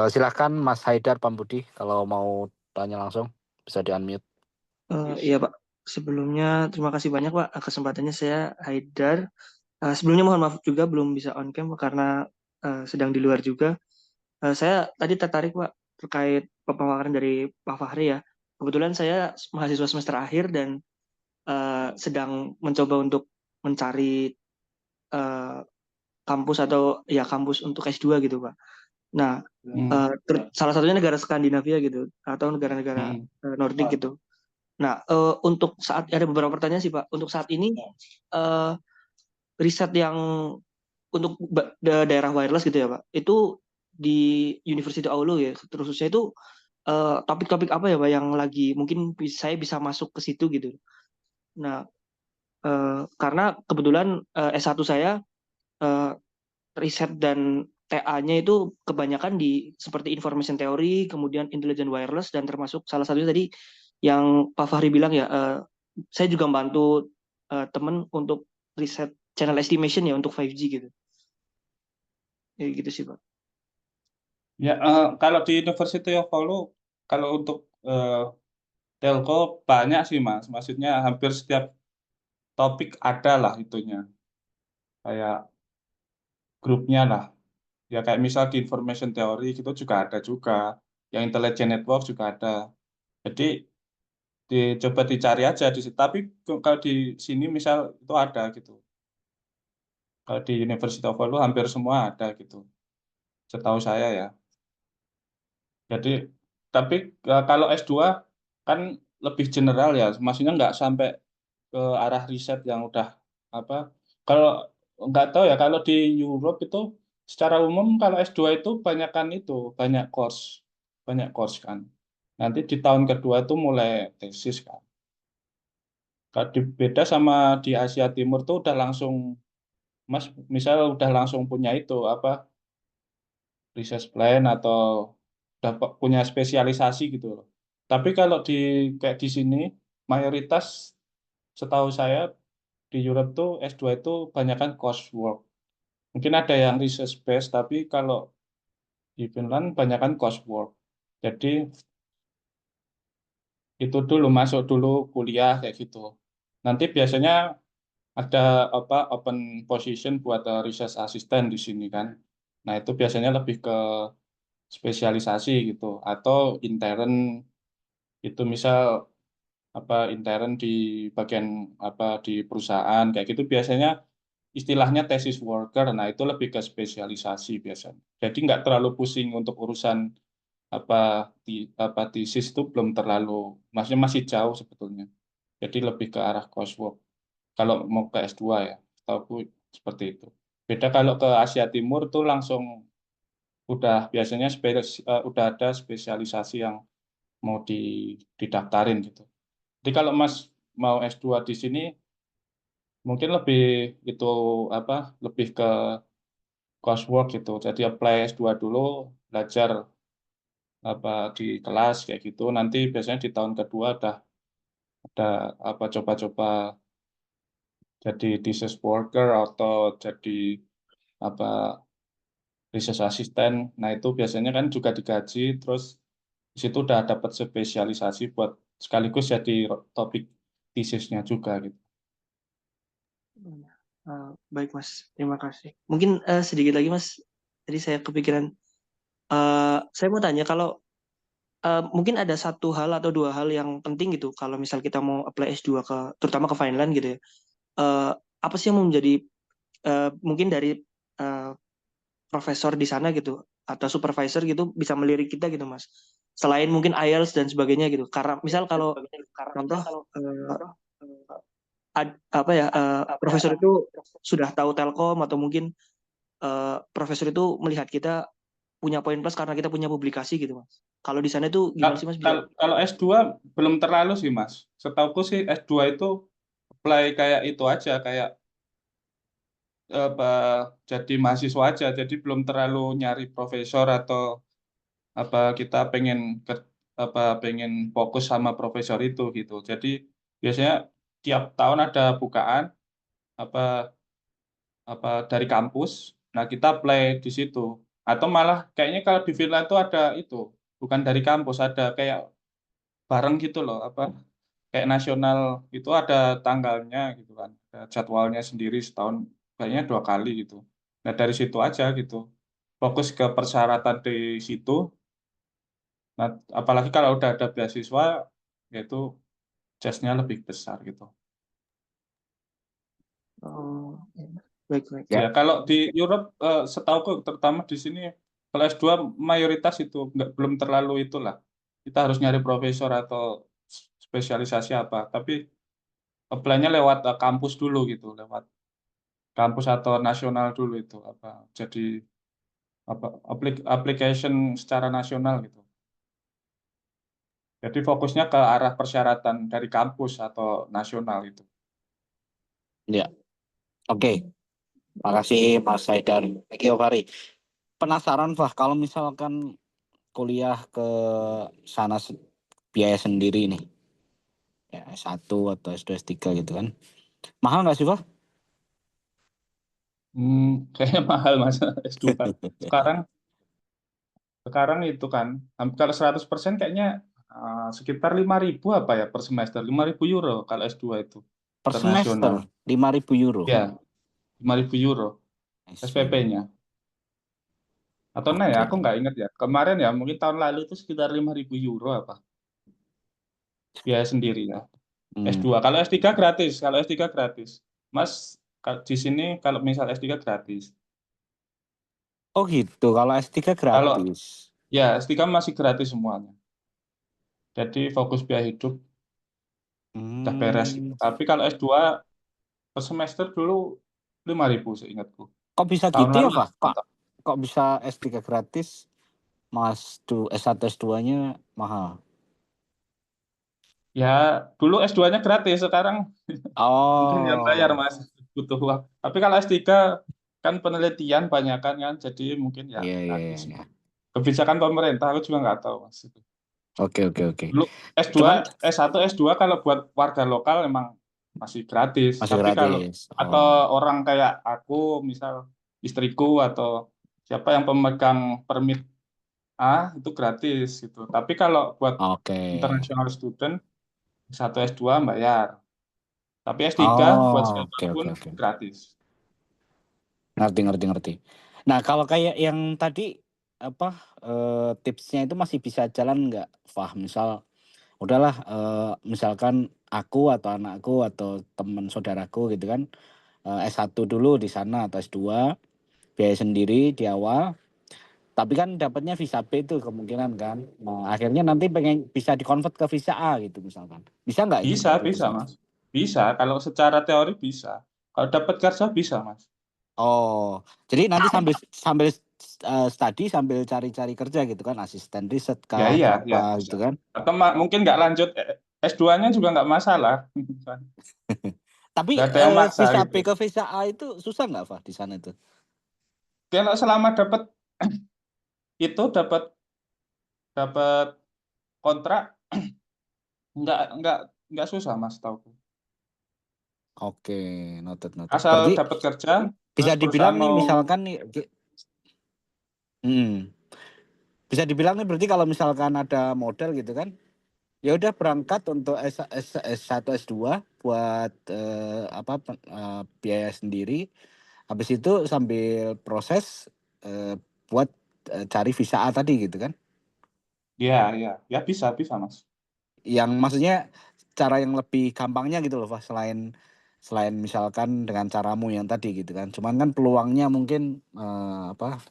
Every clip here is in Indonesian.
Silakan Mas Haidar Pambudi kalau mau tanya langsung bisa di-unmute. Iya Pak, sebelumnya terima kasih banyak Pak kesempatannya. Saya Haidar. Sebelumnya mohon maaf juga belum bisa on cam karena sedang di luar juga. Saya tadi tertarik Pak terkait pemaparan dari Pak Fahri ya. Kebetulan saya mahasiswa semester akhir dan sedang mencoba untuk mencari eh, kampus atau ya kampus untuk S2 gitu Pak. Nah, salah satunya negara Skandinavia gitu atau negara-negara Nordik gitu. Nah, untuk saat ada beberapa pertanyaan sih Pak. Untuk saat ini eh, riset yang untuk daerah wireless gitu ya Pak, itu di University of Oulu ya, terusnya itu topik-topik apa ya Pak yang lagi mungkin saya bisa masuk ke situ gitu. Nah, karena kebetulan S1 saya eh, riset dan TA-nya itu kebanyakan di seperti information theory, kemudian intelligent wireless, dan termasuk salah satunya tadi yang Pak Fahri bilang ya, saya juga membantu teman untuk riset channel estimation ya untuk 5G gitu. Ya gitu sih Pak. Ya, kalau di University of Oulu, kalau untuk telco banyak sih Mas. Maksudnya hampir setiap topik ada lah itunya. Kayak grupnya lah. Ya kayak misal di information theory gitu juga ada juga. Yang intelligent network juga ada. Jadi coba dicari aja di situ. Tapi kalau di sini misal itu ada gitu. Kalau di University of Oulu hampir semua ada gitu. Setahu saya ya. Jadi tapi kalau S2 kan lebih general ya. Maksudnya nggak sampai ke arah riset yang udah apa. Kalau nggak tahu ya kalau di Europe itu secara umum kalau S2 itu banyak course kan. Nanti di tahun kedua itu mulai tesis kan. Kalau beda sama di Asia Timur tuh udah langsung Mas misal udah langsung punya itu apa research plan atau udah punya spesialisasi gitu loh. Tapi kalau kayak di sini mayoritas setahu saya di Europe tuh S2 itu banyakkan coursework. Mungkin ada yang research base tapi kalau di Finland banyakkan coursework. Jadi itu dulu masuk dulu kuliah kayak gitu. Nanti biasanya ada apa open position buat research assistant di sini kan. Nah, itu biasanya lebih ke spesialisasi gitu atau intern itu misal apa intern di bagian apa di perusahaan kayak gitu biasanya istilahnya thesis worker. Nah, itu lebih ke spesialisasi biasanya. Jadi nggak terlalu pusing untuk urusan apa apa thesis itu belum terlalu maksudnya masih jauh sebetulnya. Jadi lebih ke arah coursework. Kalau mau ke S2 ya, setahu seperti itu. Beda kalau ke Asia Timur tuh langsung udah biasanya udah ada spesialisasi yang mau didaftarin gitu. Jadi kalau Mas mau S2 di sini mungkin lebih itu apa lebih ke coursework gitu. Jadi apply S2 dulu, belajar apa di kelas kayak gitu. Nanti biasanya di tahun kedua udah ada apa coba-coba jadi thesis worker atau jadi apa research assistant. Nah, itu biasanya kan juga digaji terus di situ udah dapat spesialisasi buat sekaligus jadi topik tesisnya juga gitu. Baik Mas, terima kasih. Mungkin sedikit lagi Mas, tadi saya kepikiran. Saya mau tanya kalau mungkin ada satu hal atau dua hal yang penting gitu kalau misal kita mau apply S2 terutama ke Finland gitu ya. Eh, apa sih yang mau menjadi mungkin dari eh, profesor di sana gitu atau supervisor gitu bisa melirik kita gitu Mas. Selain mungkin IELTS dan sebagainya gitu. Karena misal kalau contoh apa ya profesor itu sudah tahu Telkom atau mungkin profesor itu melihat kita punya poin plus karena kita punya publikasi gitu Mas. Kalau di sana itu gimana sih Mas bisa? Kalau S2 belum terlalu sih Mas. Setauku sih S2 itu apply kayak itu aja kayak apa jadi mahasiswa aja. Jadi belum terlalu nyari profesor atau apa kita pengen fokus sama profesor itu gitu. Jadi biasanya tiap tahun ada bukaan apa apa dari kampus. Nah, kita apply di situ. Atau malah kayaknya kalau di Villa itu ada itu, bukan dari kampus, ada kayak bareng gitu loh, apa kayak nasional itu ada tanggalnya gitu kan, ada jadwalnya sendiri setahun, kayaknya 2 kali gitu. Nah dari situ aja gitu, fokus ke persyaratan di situ. Nah apalagi kalau udah ada beasiswa, yaitu jasnya lebih besar gitu. Oh, ya. Baik, baik. Ya. Ya kalau di Europe, setauku terutama di sini, kalau S2 mayoritas itu belum terlalu itulah. Kita harus nyari profesor atau spesialisasi apa. Tapi apply-nya lewat kampus dulu gitu, lewat kampus atau nasional dulu itu apa. Jadi apa application secara nasional gitu. Jadi fokusnya ke arah persyaratan dari kampus atau nasional itu. Ya. Oke. Makasih Mas Haidar. Thank you, Fahri. Penasaran, Fah, kalau misalkan kuliah ke sana biaya sendiri nih, ya S1 atau S2, S3 gitu kan. Mahal nggak sih, Fah? Kayaknya mahal Mas S2. Sekarang Sekarang itu kan, kalau 100% kayaknya sekitar 5.000 apa ya per semester, 5.000 euro kalau S2 itu Per semester internasional. 5.000 euro. Ya, 5.000 euro I see. SPP-nya. Atau nah ya, Oke. aku nggak ingat ya. Kemarin ya, mungkin tahun lalu itu sekitar 5.000 euro apa biaya sendiri ya. Hmm. S2. Kalau S3 gratis, kalau S3 gratis. Mas, di sini kalau misal S3 gratis. Oh gitu, kalau S3 Kalau gratis. ya S3 masih gratis semuanya. Jadi fokus biaya hidup udah beres gitu. Hmm. Tapi kalau S2 per semester dulu 5.000 seingatku. Kok bisa Tahun gitu ya, lalu Fah? nggak tahu. Kok bisa S3 gratis, Mas S1, S2-nya mahal? Ya dulu S2-nya gratis, sekarang mungkin ya bayar Oh, Mas, butuh uang. Tapi kalau S3 kan penelitian banyak kan, jadi mungkin ya iya, iya, gratis. iya, iya. Kebijakan pemerintah aku juga nggak tahu Mas. Oke, oke, oke. Dulu S2, Cuman S1, S2 kalau buat warga lokal memang masih gratis. masih Tapi kalau gratis. atau Oh, orang kayak aku, misal istriku atau siapa yang pemegang permit A itu gratis gitu. Tapi kalau buat oke. international student satu S2 bayar. Tapi S3 buat Oh, siapa oke, pun oke, oke. gratis. Ngerti, ngerti, ngerti. Nah, kalau kayak yang tadi apa tipsnya itu masih bisa jalan nggak, Fah? Misal, udahlah, misalkan aku atau anakku atau teman saudaraku gitu kan, S1 dulu di sana atau S2, biaya sendiri di awal. Tapi kan dapatnya visa B itu kemungkinan kan. Nah, akhirnya nanti pengen bisa dikonvert ke visa A gitu misalkan. Bisa nggak itu Bisa, seperti itu bisa sih? Mas. Bisa, kalau secara teori bisa. Kalau dapat kerja bisa Mas. Oh, jadi nanti sambil sambil study sambil cari-cari kerja gitu kan, asisten riset Ya kah iya, atau ya apa bisa. gitu kan. Atau mungkin nggak lanjut S2-nya juga nggak masalah. Tapi Nggak ada yang maksa visa gitu. B ke visa A itu susah nggak, Pak, di sana itu? Kalau selama dapat itu dapat dapat kontrak nggak nggak susah Mas tauku. Oke, noted, noted. Asal Berarti dapat kerja, bisa terus dibilang perusahaan nih mau. misalkan nih, hmm, bisa dibilang nih berarti kalau misalkan ada model gitu kan, ya udah berangkat untuk S1, S2 buat biaya sendiri. Habis itu sambil proses buat cari visa A tadi gitu kan. Ya, ya, ya bisa, bisa Mas. Yang maksudnya cara yang lebih gampangnya gitu loh, Pak, selain selain misalkan dengan caramu yang tadi gitu kan. Cuman kan peluangnya mungkin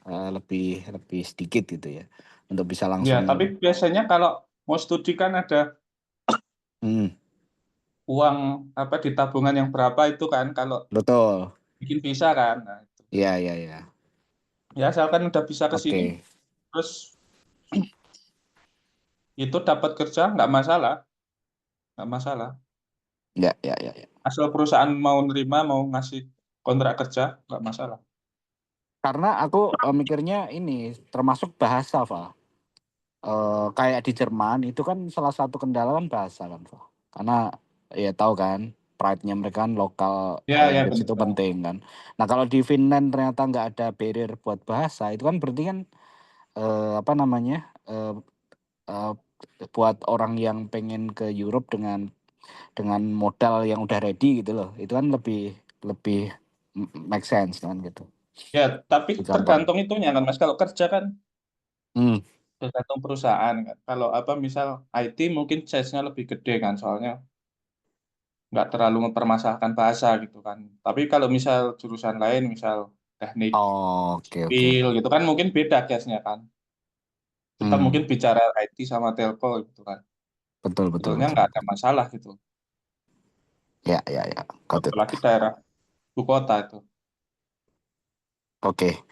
lebih lebih sedikit gitu ya untuk bisa Ya, langsung. tapi biasanya kalau mau studi kan ada Hmm, uang apa di tabungan yang berapa itu kan kalau betul. bikin visa kan. Nah, itu. Iya, iya, iya. Ya, asalkan udah bisa ke sini, Oke. terus itu dapat kerja nggak masalah, nggak masalah. Ya, ya, ya, ya. Asal perusahaan mau nerima, mau ngasih kontrak kerja, nggak masalah. Karena aku mikirnya ini termasuk bahasa, Pak. Kayak di Jerman itu kan salah satu kendala kan bahasa kan, Pak. Karena ya tahu kan. pride-nya mereka kan lokal Ya, ya language itu benar. penting kan. Nah kalau di Finland ternyata nggak ada barrier buat bahasa, itu kan berarti kan apa namanya eh, buat orang yang pengen ke Europe dengan modal yang udah ready gitu loh, itu kan lebih lebih make sense kan gitu, Ya, tapi lebih gampang. tergantung itunya kan Mas. Kalau kerja kan Hmm. tergantung perusahaan kan. Kalau apa misal IT mungkin size-nya lebih gede kan, soalnya nggak terlalu mempermasalahkan bahasa gitu kan. Tapi kalau misal jurusan lain, misal teknik Oh, oke oke. sipil gitu kan mungkin beda case-nya kan. Kita Hmm. mungkin bicara IT sama telco gitu kan. Betul betul Sebetulnya betul nggak ada betul. masalah gitu. Ya ya ya, got it. Apalagi daerah ibu kota itu. Oke.